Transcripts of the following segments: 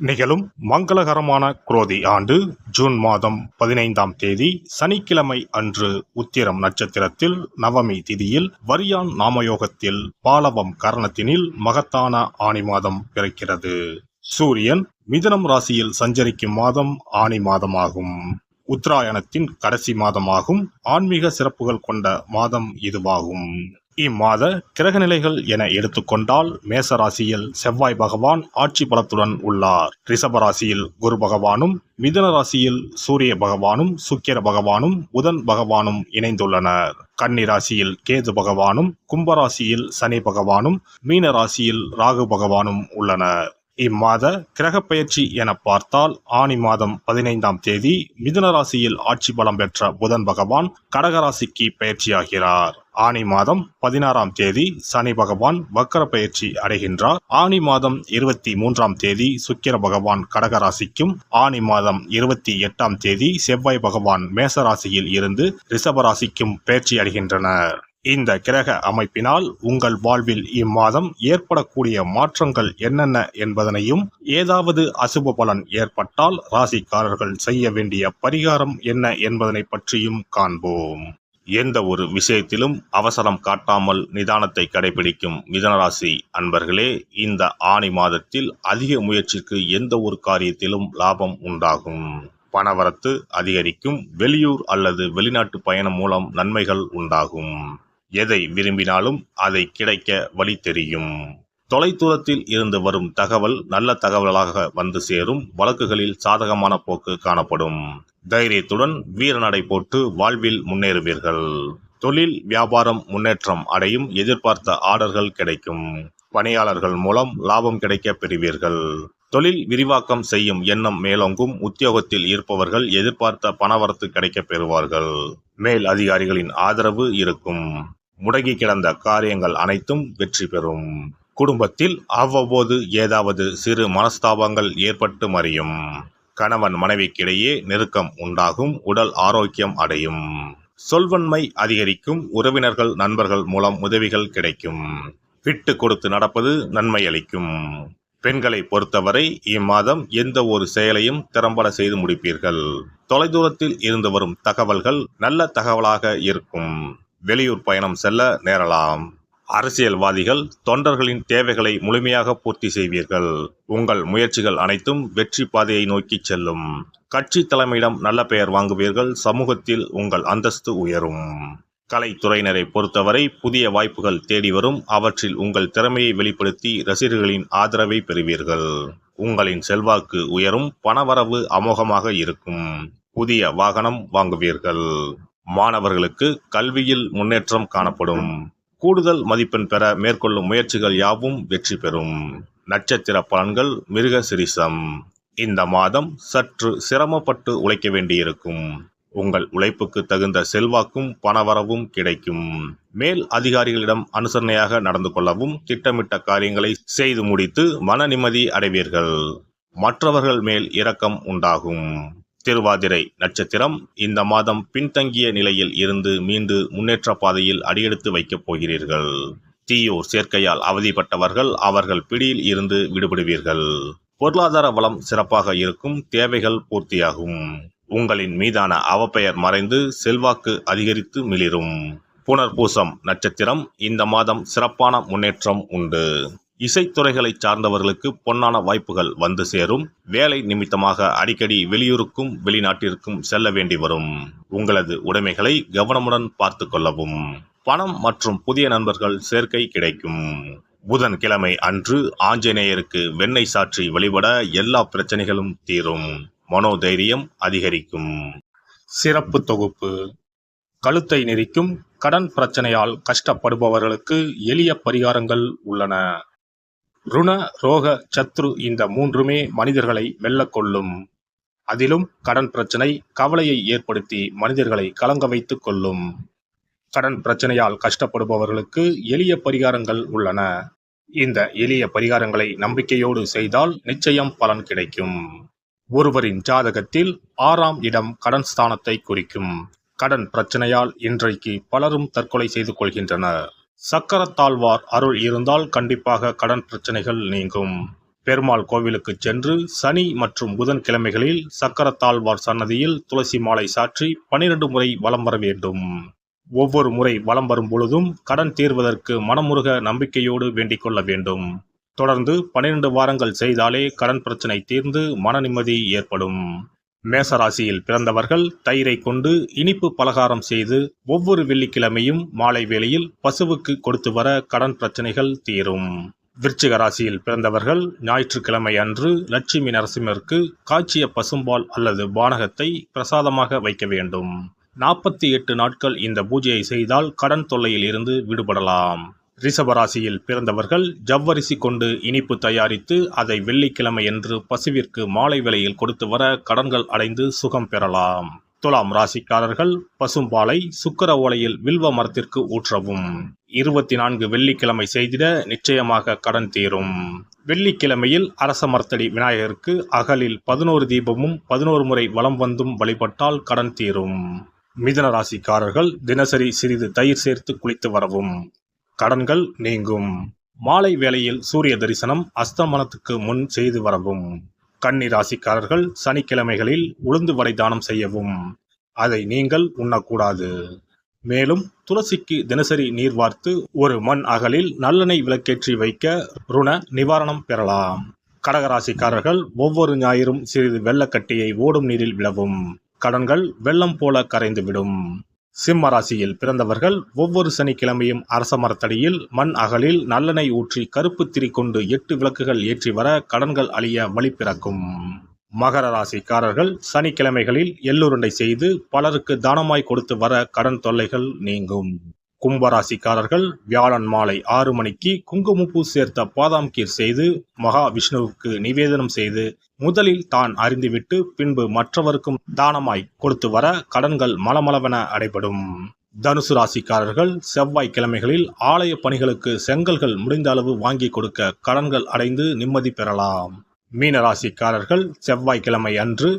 நிகழும் மங்களகரமான குரோதி ஆண்டு ஜூன் மாதம் 15ஆம் தேதி சனிக்கிழமை அன்று உத்திரம் நட்சத்திரத்தில் நவமி திதியில் வரியான் நாமயோகத்தில் பாலவம் கரணத்தினில் மகத்தான ஆனி மாதம் பிறக்கிறது. சூரியன் மிதுனம் ராசியில் சஞ்சரிக்கும் மாதம் ஆனி மாதமாகும். உத்தராயணத்தின் கடைசி மாதமாகும். ஆன்மீக சிறப்புகள் கொண்ட மாதம் இதுவாகும். இம்மாத கிரகநிலைகள் என எடுத்துக்கொண்டால் மேச ராசியில் செவ்வாய் பகவான் ஆட்சி பலத்துடன் உள்ளார். ரிஷப ராசியில் குரு பகவானும், மிதுன ராசியில் சூரிய பகவானும், சுக்கிர பகவானும், புதன் பகவானும் இணைந்துள்ளனர். கன்னி ராசியில் கேது பகவானும், கும்பராசியில் சனி பகவானும், மீன ராசியில் ராகு பகவானும் உள்ளனர். இம்மாத கிரக பயிற்சி என பார்த்தால் ஆனி மாதம் 15ஆம் தேதி மிதுன ராசியில் ஆட்சி பலம் பெற்ற புதன் பகவான் கடகராசிக்கு பயிற்சியாகிறார். ஆனி மாதம் 16ஆம் தேதி சனி பகவான் வக்கர பயிற்சி அடைகின்றார். ஆனி மாதம் 23ஆம் தேதி சுக்கிர பகவான் கடகராசிக்கும், ஆனி மாதம் 28ஆம் தேதி செவ்வாய் பகவான் மேசராசியில் இருந்து ரிஷபராசிக்கும் பயிற்சி அடைகின்றனர். இந்த கிரக அமைப்பினால் உங்கள் வாழ்வில் இம்மாதம் ஏற்படக்கூடிய மாற்றங்கள் என்னென்ன என்பதனையும், ஏதாவது அசுப பலன் ஏற்பட்டால் ராசிக்காரர்கள் செய்ய வேண்டிய பரிகாரம் என்ன என்பதனை பற்றியும் காண்போம். எந்த ஒரு விஷயத்திலும் அவசரம் காட்டாமல் நிதானத்தை கடைபிடிக்கும் மிதுனராசி அன்பர்களே, இந்த ஆனி மாதத்தில் அதிக முயற்சிக்கு எந்த ஒரு காரியத்திலும் லாபம் உண்டாகும். பணவரத்து அதிகரிக்கும். வெளியூர் அல்லது வெளிநாட்டு பயணம் மூலம் நன்மைகள் உண்டாகும். எதை விரும்பினாலும் அதை கிடைக்க வழி தெரியும். தொலைதூரத்தில் இருந்து வரும் தகவல் நல்ல தகவலாக வந்து சேரும். வழக்குகளில் சாதகமான போக்கு காணப்படும். தைரியத்துடன் வீரநடை போட்டு வாழ்வில் முன்னேறுவீர்கள். தொழில் வியாபாரம் முன்னேற்றம் அடையும். எதிர்பார்த்த ஆர்டர்கள் கிடைக்கும். பணியாளர்கள் மூலம் லாபம் கிடைக்க பெறுவீர்கள். தொழில் விரிவாக்கம் செய்யும் எண்ணம் மேலோங்கும். உத்தியோகத்தில் இருப்பவர்கள் எதிர்பார்த்த பணவரத்து கிடைக்க பெறுவார்கள். மேல் அதிகாரிகளின் ஆதரவு இருக்கும். முடங்கி கிடந்த காரியங்கள் அனைத்தும் வெற்றி பெறும். குடும்பத்தில் அவ்வப்போது ஏதாவது சிறு மனஸ்தாபங்கள் ஏற்பட்டு மறையும். கணவன் மனைவிக்கிடையே நெருக்கம் உண்டாகும். உடல் ஆரோக்கியம் அடையும். சொல்வன்மை அதிகரிக்கும். உறவினர்கள் நண்பர்கள் மூலம் உதவிகள் கிடைக்கும். விட்டு கொடுத்து நடப்பது நன்மை அளிக்கும். பெண்களை பொறுத்தவரை இம்மாதம் எந்த ஒரு செயலையும் திறம்பட செய்து முடிப்பீர்கள். தொலைதூரத்தில் இருந்து வரும் தகவல்கள் நல்ல தகவலாக இருக்கும். வெளியூர் பயணம் செல்ல நேரலாம். அரசியல்வாதிகள் தொண்டர்களின் தேவைகளை முழுமையாக பூர்த்தி செய்வீர்கள். உங்கள் முயற்சிகள் அனைத்தும் வெற்றி பாதையை நோக்கி செல்லும். கட்சி தலைமையிடம் நல்ல பெயர் வாங்குவீர்கள். சமூகத்தில் உங்கள் அந்தஸ்து உயரும். கலைத்துறையினரை பொறுத்தவரை புதிய வாய்ப்புகள் தேடி வரும். அவற்றில் உங்கள் திறமையை வெளிப்படுத்தி ரசிகர்களின் ஆதரவை பெறுவீர்கள். உங்களின் செல்வாக்கு உயரும். பணவரவு அமோகமாக இருக்கும். புதிய வாகனம் வாங்குவீர்கள். மாணவர்களுக்கு கல்வியில் முன்னேற்றம் காணப்படும். கூடுதல் மதிப்பெண் பெற மேற்கொள்ளும் முயற்சிகள் யாவும் வெற்றி பெறும். நட்சத்திர பலன்கள் மிருக சிரிசம். இந்த மாதம் சற்று சிரமப்பட்டு உழைக்க வேண்டியிருக்கும். உங்கள் உழைப்புக்கு தகுந்த செல்வாக்கும் பணவரவும் கிடைக்கும். மேல் அதிகாரிகளிடம் அனுசரணையாக நடந்து கொள்ளவும், திட்டமிட்ட காரியங்களை செய்து முடித்து மன நிம்மதி அடைவீர்கள். மற்றவர்கள் மேல் இரக்கம் உண்டாகும். திருவாதிரை நட்சத்திரம். இந்த மாதம் பின்தங்கிய நிலையில் இருந்து மீண்டு முன்னேற்ற பாதையில் அடியெடுத்து வைக்கப் போகிறீர்கள். தீயோர் சேர்க்கையால் அவதிப்பட்டவர்கள் அவர்கள் பிடியில் இருந்து விடுபடுவீர்கள். பொருளாதார வளம் சிறப்பாக இருக்கும். தேவைகள் பூர்த்தியாகும். உங்களின் மீதான அவப்பெயர் மறைந்து செல்வாக்கு அதிகரித்து மிளிரும். புனர்பூசம் நட்சத்திரம். இந்த மாதம் சிறப்பான முன்னேற்றம் உண்டு. இசைத்துறைகளை சார்ந்தவர்களுக்கு பொன்னான வாய்ப்புகள் வந்து சேரும். வேலை நிமித்தமாக அடிக்கடி வெளியூருக்கும் வெளிநாட்டிற்கும் செல்ல வேண்டி வரும். உங்களது உடைமைகளை கவனமுடன் பார்த்து கொள்ளவும். பணம் மற்றும் புதிய நண்பர்கள் சேர்க்கை கிடைக்கும். புதன்கிழமை அன்று ஆஞ்சநேயருக்கு வெண்ணெய் சாற்றி வழிபட எல்லா பிரச்சனைகளும் தீரும். மனோதைரியம் அதிகரிக்கும். சிறப்பு தொகுப்பு. கழுத்தை நெரிக்கும் கடன் பிரச்சனையால் கஷ்டப்படுபவர்களுக்கு எளிய பரிகாரங்கள் உள்ளன. ருண, ரோக, சத்ரு இந்த மூன்றுமே மனிதர்களை வெல்லக்கொள்ளும். அதிலும் கடன் பிரச்சனை கவலையை ஏற்படுத்தி மனிதர்களை கலங்க வைத்துக் கொள்ளும். கடன் பிரச்சனையால் கஷ்டப்படுபவர்களுக்கு எளிய பரிகாரங்கள் உள்ளன. இந்த எளிய பரிகாரங்களை நம்பிக்கையோடு செய்தால் நிச்சயம் பலன் கிடைக்கும். ஒருவரின் ஜாதகத்தில் 6ஆம் இடம் கடன் ஸ்தானத்தை குறிக்கும். கடன் பிரச்சனையால் இன்றைக்கு பலரும் தற்கொலை செய்து கொள்கின்றனர். சக்கரத்தாழ்வார் அருள் இருந்தால் கண்டிப்பாக கடன் பிரச்சனைகள் நீங்கும். பெருமாள் கோவிலுக்கு சென்று சனி மற்றும் புதன் கிழமைகளில் சக்கரத்தாழ்வார் சன்னதியில் துளசி மாலை சாற்றி 12 முறை வலம் வர வேண்டும். ஒவ்வொரு முறை வலம் வரும் பொழுதும் கடன் தீர்வதற்கு மனமுருக நம்பிக்கையோடு வேண்டிக் கொள்ள வேண்டும். தொடர்ந்து 12 வாரங்கள் செய்தாலே கடன் பிரச்சனை தீர்ந்து மன நிம்மதி ஏற்படும். மேசராசியில் பிறந்தவர்கள் தயிரை கொண்டு இனிப்பு பலகாரம் செய்து ஒவ்வொரு வெள்ளிக்கிழமையும் மாலை வேளையில் பசுவுக்கு கொடுத்து வர கடன் பிரச்சனைகள் தீரும். விருச்சிக ராசியில் பிறந்தவர்கள் ஞாயிற்றுக்கிழமை அன்று லட்சுமி நரசிம்மருக்கு காய்ச்சிய பசும்பால் அல்லது பானகத்தை பிரசாதமாக வைக்க வேண்டும். 48 நாட்கள் இந்த பூஜையை செய்தால் கடன் தொல்லையில் இருந்து விடுபடலாம். ரிஷபராசியில் பிறந்தவர்கள் ஜவ்வரிசி கொண்டு இனிப்பு தயாரித்து அதை வெள்ளிக்கிழமை என்று பசுவிற்கு மாலை வேளையில் கொடுத்து வர கடன்கள் அடைந்து சுகம் பெறலாம். துலாம் ராசிக்காரர்கள் பசும்பாலை சுக்கிர ஓலையில் வில்வ மரத்திற்கு ஊற்றவும். 24 வெள்ளிக்கிழமை செய்திட நிச்சயமாக கடன் தீரும். வெள்ளிக்கிழமையில் அரச மரத்தடி விநாயகருக்கு அகலில் 11 தீபமும் 11 முறை வலம் வந்தும் வழிபட்டால் கடன் தீரும். மிதுன ராசிக்காரர்கள் தினசரி சிறிது தயிர் சேர்த்து குளித்து வரவும். கடன்கள் நீங்கும். மாலை வேளையில் சூரிய தரிசனம் அஸ்தமனத்துக்கு முன் செய்து வரவும். கன்னி ராசிக்காரர்கள் சனிக்கிழமைகளில் உளுந்து வடை தானம் செய்யவும். அதை நீங்கள் உண்ணக்கூடாது. மேலும் துளசிக்கு தினசரி நீர் வார்த்து ஒரு மண் அகலில் நல்லெண்ணெய் விளக்கேற்றி வைக்க ருண நிவாரணம் பெறலாம். கடகராசிக்காரர்கள் ஒவ்வொரு ஞாயிறும் சிறிது வெள்ளக்கட்டியை ஓடும் நீரில் விழவும். கடன்கள் வெள்ளம் போல கரைந்துவிடும். சிம்ம ராசியில் பிறந்தவர்கள் ஒவ்வொரு சனிக்கிழமையும் அரச மரத்தடியில் மண் அகலில் நல்லெண்ணெய் ஊற்றி கருப்பு திரி கொண்டு 8 விளக்குகள் ஏற்றி வர கடன்கள் அழிய வழி பிறக்கும். மகர ராசிக்காரர்கள் சனிக்கிழமைகளில் எள்ளுருண்டை செய்து பலருக்கு தானமாய் கொடுத்து வர கடன் தொல்லைகள் நீங்கும். கும்பராசிக்காரர்கள் வியாழன் மாலை 6 மணிக்கு குங்குமப்பூ சேர்த்த பாதாம் கீர் செய்து மகா விஷ்ணுவுக்கு நிவேதனம் செய்து முதலில் தான் அறிந்துவிட்டு பின்பு மற்றவருக்கும் தானமாய் கொடுத்து வர கடன்கள் மலமளவென அடைபடும். தனுசு ராசிக்காரர்கள் செவ்வாய்க்கிழமைகளில் ஆலய பணிகளுக்கு செங்கல்கள் முடிந்த அளவு வாங்கி கொடுக்க கடன்கள் அடைந்து நிம்மதி பெறலாம். மீன ராசிக்காரர்கள் செவ்வாய்க்கிழமை அன்று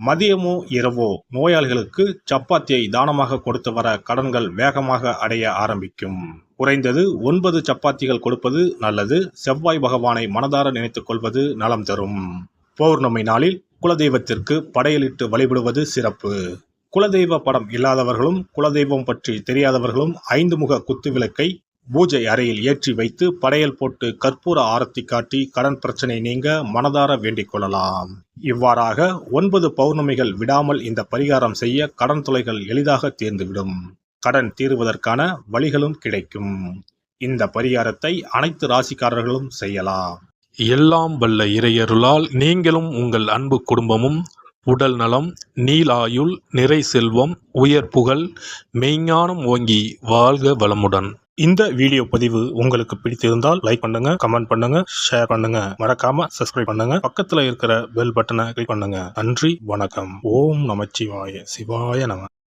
மதியமோ இரவோ நோயாளிகளுக்கு சப்பாத்தியை தானமாக கொடுத்து வர கடன்கள் வேகமாக அடைய ஆரம்பிக்கும். குறைந்தது 9 சப்பாத்திகள் கொடுப்பது நல்லது. செவ்வாய் பகவானை மனதார நினைத்துக் கொள்வது நலம் தரும். பௌர்ணமி நாளில் குலதெய்வத்திற்கு படையலிட்டு வழிபடுவது சிறப்பு. குலதெய்வ படம் இல்லாதவர்களும் குலதெய்வம் பற்றி தெரியாதவர்களும் 5 முக குத்து விளக்கை பூஜை அறையில் ஏற்றி வைத்து படையல் போட்டு கற்பூர ஆரத்தி காட்டி கடன் பிரச்சனை நீங்க மனதார வேண்டிக் கொள்ளலாம். இவ்வாறாக 9 பௌர்ணமிகள் விடாமல் இந்த பரிகாரம் செய்ய கடன் தொல்லைகள் எளிதாக தீர்ந்துவிடும். கடன் தீருவதற்கான வழிகளும் கிடைக்கும். இந்த பரிகாரத்தை அனைத்து ராசிக்காரர்களும் செய்யலாம். எல்லாம் வல்ல இறையருளால் நீங்களும் உங்கள் அன்பு குடும்பமும் உடல் நலம், நீலாயுள், நிறை செல்வம், உயர் புகழ், மெய்ஞானம் ஓங்கி வாழ்க வளமுடன். இந்த வீடியோ பதிவு உங்களுக்கு பிடித்திருந்தால் லைக் பண்ணுங்க, கமெண்ட் பண்ணுங்க, ஷேர் பண்ணுங்க, மறக்காம சப்ஸ்கிரைப் பண்ணுங்க, பக்கத்துல இருக்கிற பெல் பட்டனை கிளிக் பண்ணுங்க. நன்றி, வணக்கம். ஓம் நமச்சிவாய. சிவாய நம.